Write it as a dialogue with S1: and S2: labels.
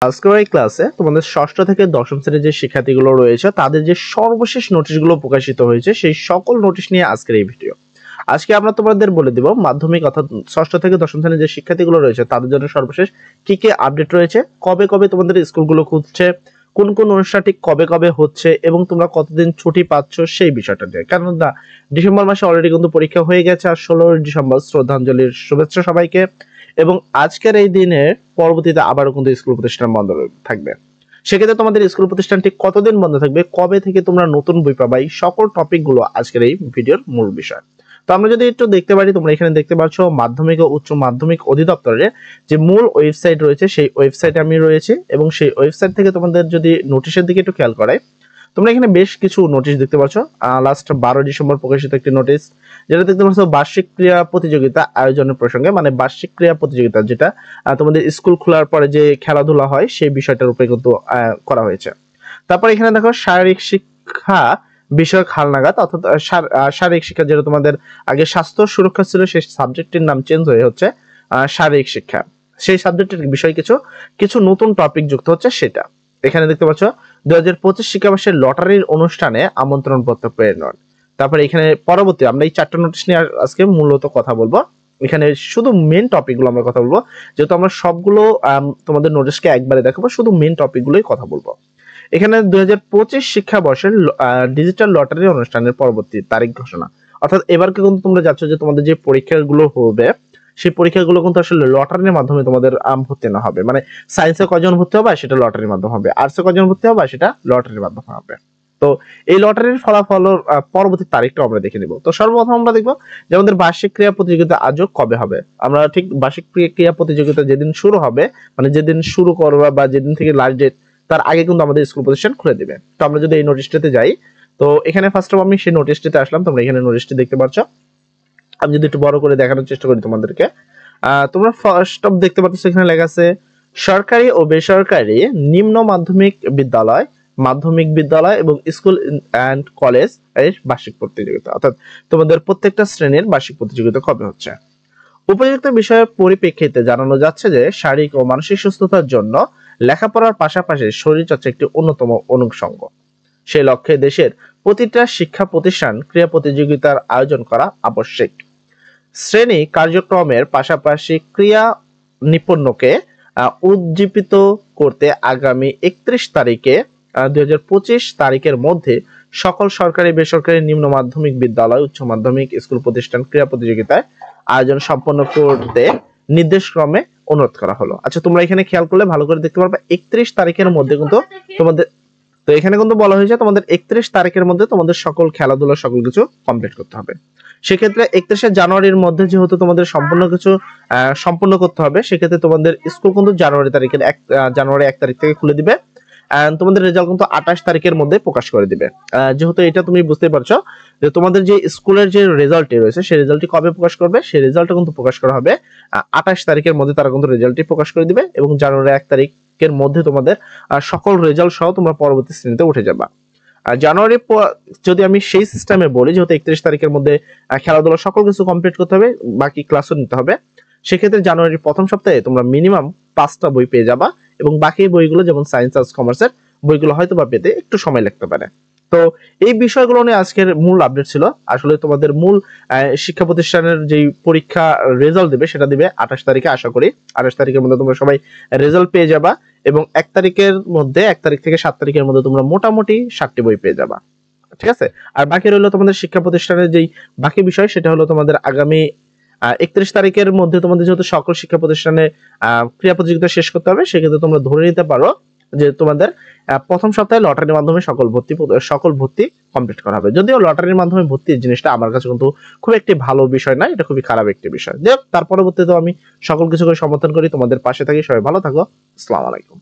S1: আজকের এই ক্লাসে তোমাদের ষষ্ঠ থেকে দশম শ্রেণীর যে শিক্ষার্থীগুলো রয়েছে তাদের যে সর্বশেষ নোটিশগুলো প্রকাশিত হয়েছে সেই সকল নোটিশ নিয়ে আজকের এই ভিডিও। আজকে আমরা তোমাদের বলে দিব মাধ্যমিক অর্থাৎ ষষ্ঠ থেকে দশম শ্রেণীর যে শিক্ষার্থীগুলো রয়েছে তাদের জন্য সর্বশেষ কি কি আপডেট রয়েছে, কবে কবে তোমাদের স্কুলগুলো খুলছে, কোন কোন অনুষ্ঠানটি কবে কবে হচ্ছে এবং তোমরা কতদিন ছুটি পাচ্ছ সেই বিষয়টা নিয়ে। কারণ ডিসেম্বর মাসে অলরেডি কিন্তু পরীক্ষা হয়ে গেছে আর 16 ডিসেম্বর শ্রদ্ধাঞ্জলির শুভেচ্ছা সবাইকে। এবং আজকের এই দিনের পরবর্তীতে আবারও কিন্তু স্কুল প্রতিষ্ঠান বন্ধ থাকবে। সেক্ষেত্রে তোমাদের স্কুল প্রতিষ্ঠানটি কতদিন বন্ধ থাকবে, কবে থেকে তোমরা নতুন বই পাবা, এই সকল টপিকগুলো আজকের এই ভিডিওর মূল বিষয়। তো আমরা যদি একটু দেখতে পারি, তোমরা এখানে দেখতে পাচ্ছ মাধ্যমিক ও উচ্চ মাধ্যমিক অধিদপ্তরের যে মূল ওয়েবসাইট রয়েছে সেই ওয়েবসাইটে আমি রয়েছে এবং সেই ওয়েবসাইট থেকে তোমাদের যদি নোটিশের দিকে একটু খেয়াল করাই, তোমরা এখানে বেশ কিছু নোটিশ দেখতে পাচ্ছ। লাস্ট 12 ডিসেম্বর প্রকাশিত একটি নোটিশ, যেটা দেখতে পাচ্ছ বার্ষিক ক্রীড়া প্রতিযোগিতা আয়োজনের প্রসঙ্গে, মানে বার্ষিক ক্রীড়া প্রতিযোগিতা যেটা তোমাদের স্কুল খোলার পরে যে খেলাধুলা হয় সেই বিষয়টার উপরে কিন্তু করা হয়েছে। তারপর এখানে দেখো শারীরিক শিক্ষা বিষয়ক হালনাগাদ, অর্থাৎ শারীরিক শিক্ষা যেটা তোমাদের আগে স্বাস্থ্য সুরক্ষা ছিল সেই সাবজেক্টের নাম চেঞ্জ হয়ে হচ্ছে শারীরিক শিক্ষা। সেই সাবজেক্টের বিষয় কিছু নতুন টপিক যুক্ত হচ্ছে সেটা এখানে দেখতে পাচ্ছ। 2025 শিক্ষাবর্ষের লটারির অনুষ্ঠানে আমন্ত্রণ পত্র প্রেরণ। তারপরে এখানে পরবর্তী আমরা এই 4টা নোটিশ নিয়ে আজকে মূলত কথা বলবো। এখানে শুধু মেন টপিকগুলো আমরা কথা বলবো, যেহেতু আমরা সবগুলো তোমাদের নোটিশকে একবারে দেখাবো, শুধু মেন টপিকগুলোই কথা বলবো। এখানে 2025 শিক্ষাবর্ষের ডিজিটাল লটারি অনুষ্ঠানের পরবর্তী তারিখ ঘোষণা, অর্থাৎ এবারকে কিন্তু তোমরা যাচ্ছ যে তোমাদের যে পরীক্ষাগুলো হবে সেই পরীক্ষাগুলো কিন্তু আসলে লটারির মাধ্যমে তোমাদের ভর্তি না হবে। মানে সায়েন্সে কয়জন ভর্তি হবে সেটা লটারির মাধ্যমে হবে, আর্টসে কয়জন ভর্তি হবে সেটা লটারির মাধ্যমে হবে। তো এই লটারির ফলাফল পরবর্তী তারিখটা আমরা দেখে নিব। তো সর্বপ্রথম আমরা দেখবো যে আমাদের বার্ষিক ক্রীড়া প্রতিযোগিতা আজও কবে হবে। আমরা ঠিক বার্ষিক ক্রীড়া প্রতিযোগিতা যেদিন শুরু হবে, মানে যেদিন শুরু করবা বা যেদিন থেকে লাস্ট ডেট তার আগে কিন্তু আমাদের স্কুল প্রতিষ্ঠান খুলে দিবে। তো আমরা যদি এই নোটিশটিতে যাই, তো এখানে ফার্স্ট অফ আমি সেই নোটিশটিতে আসলাম। তোমরা এখানে নোটিশটি দেখতে পাচ্ছ। আমি যদি একটু বড় করে দেখানোর চেষ্টা করি তোমাদেরকে, তোমরা ফার্স্ট অফ দেখতে পাচ্ছ এখানে লেখা আছে সরকারি ও বেসরকারি নিম্ন মাধ্যমিক বিদ্যালয়, মাধ্যমিক বিদ্যালয় এবং স্কুল এন্ড কলেজ এর বার্ষিক প্রতিযোগিতা, অর্থাৎ তোমাদের প্রত্যেকটা শ্রেণীর বার্ষিক প্রতিযোগিতা কবে হচ্ছে। উপযুক্ত বিষয়ের পরিপ্রেক্ষিতে জানানো যাচ্ছে যে শারীরিক ও মানসিক সুস্থতার জন্য লেখাপড়ার পাশাপাশি শরীরচর্চা একটি অন্যতম অনুষঙ্গ। সেই লক্ষ্যে দেশের প্রতিটা শিক্ষা প্রতিষ্ঠান ক্রীড়া প্রতিযোগিতার আয়োজন করা আবশ্যক। শ্রেণী কার্যক্রমের পাশাপাশি ক্রীড়া নিপুণকে উজ্জীবিত করতে আগামী 31 তারিখে 2025 তারিখের মধ্যে সকল সরকারি বেসরকারি নিম্ন মাধ্যমিক বিদ্যালয়, উচ্চ মাধ্যমিক স্কুল প্রতিষ্ঠান ক্রীড়া প্রতিযোগিতায় আয়োজন সম্পন্ন করতে নির্দেশক্রমে অনুরোধ করা হলো। আচ্ছা, তোমরা এখানে খেয়াল করলে ভালো করে দেখতে পারবে 31 তারিখের মধ্যে কিন্তু তোমাদের, তো এখানে কিন্তু বলা হয়েছে তোমাদের 31 তারিখের মধ্যে তোমাদের সকল খেলাধুলা সকল কিছু কমপ্লিট করতে হবে। সেক্ষেত্রে 31শে জানুয়ারির মধ্যে যেহেতু তোমাদের সম্পূর্ণ কিছু সম্পূর্ণ করতে হবে, সেক্ষেত্রে তোমাদের স্কুল কিন্তু জানুয়ারি 1 তারিখ থেকে খুলে দিবে। তোমাদের রেজাল্ট কিন্তু 28 তারিখের মধ্যে প্রকাশ করে দিবে। যেহেতু এটা তুমি বুঝতে পারছো যে তোমাদের যে স্কুলের যে রেজাল্টটি রয়েছে সেই রেজাল্টটি কবে প্রকাশ করবে, সেই রেজাল্টটা কিন্তু প্রকাশ করা হবে 28 তারিখের মধ্যে। তারা কিন্তু রেজাল্টটি প্রকাশ করে দিবে এবং জানুয়ারি 1 তারিখের মধ্যে তোমাদের সকল রেজাল্ট সহ তোমরা পরবর্তী শ্রেণীতে উঠে যাবা। জানুয়ারি যদি আমি সেই সিস্টেমে বলি, যেহেতু 31 তারিখের মধ্যে খেলাধুলা সকল কিছু কমপ্লিট করতে হবে, বাকি ক্লাসও নিতে হবে, সেক্ষেত্রে জানুয়ারির প্রথম সপ্তাহে তোমরা মিনিমাম 5টা বই পেয়ে যাবা এবং বাকি বইগুলো যেমন সায়েন্স আর্টস কমার্সের বইগুলো হয়তো বা পেতে একটু সময় লাগতে পারে। তো এই বিষয়গুলো নিয়ে আজকের মূল আপডেট ছিল। আসলে তোমাদের মূল শিক্ষা প্রতিষ্ঠানের যেই পরীক্ষা রেজাল্ট দিবে সেটা দিবে 28 তারিখে, আশা করি 28 তারিখের মধ্যে তোমরা সবাই রেজাল্ট পেয়ে যাবা এবং 1 তারিখের মধ্যে 1 তারিখ থেকে 7 তারিখের মধ্যে তোমরা মোটামুটি 7টি বই পেয়ে যাবা। ঠিক আছে। আর বাকি রইলো তোমাদের শিক্ষা প্রতিষ্ঠানের যেই বাকি বিষয়, সেটা হলো তোমাদের আগামী 31 তারিখের মধ্যে তোমাদের যেহেতু সকল শিক্ষা প্রতিষ্ঠানে ক্রীড়া প্রতিযোগিতা শেষ করতে হবে, সেক্ষেত্রে তোমরা ধরে নিতে পারো যে তোমাদের প্রথম সপ্তাহে লটারির মাধ্যমে সকল ভর্তি কমপ্লিট করা হবে। যদিও লটারির মাধ্যমে ভর্তি জিনিসটা আমার কাছে কিন্তু খুব একটি ভালো বিষয় না, এটা খুবই খারাপ একটি বিষয়। তার পরবর্তীতে আমি সকল কিছু করে সমর্থন করি, তোমাদের পাশে থাকি। সবাই ভালো থাকো। আসসালামু আলাইকুম।